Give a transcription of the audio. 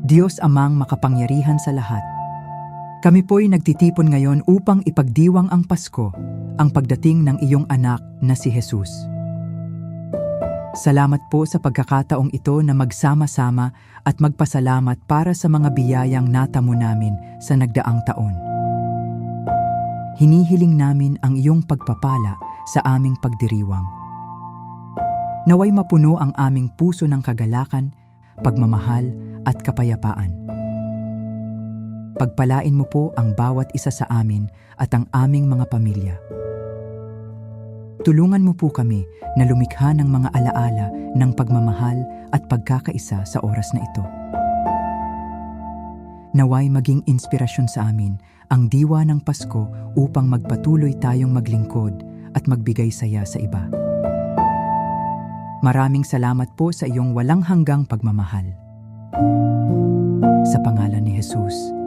Diyos Amang makapangyarihan sa lahat, kami po'y nagtitipon ngayon upang ipagdiwang ang Pasko, ang pagdating ng iyong anak na si Jesus. Salamat po sa pagkakataong ito na magsama-sama at magpasalamat para sa mga biyayang natamo namin sa nagdaang taon. Hinihiling namin ang iyong pagpapala sa aming pagdiriwang. Naway mapuno ang aming puso ng kagalakan, pagmamahal at kapayapaan. Pagpalain mo po ang bawat isa sa amin at ang aming mga pamilya. Tulungan mo po kami na lumikha ng mga alaala ng pagmamahal at pagkakaisa sa oras na ito. Naway maging inspirasyon sa amin ang diwa ng Pasko upang magpatuloy tayong maglingkod at magbigay saya sa iba. Maraming salamat po sa iyong walang hanggang pagmamahal. Sa pangalan ni Jesus.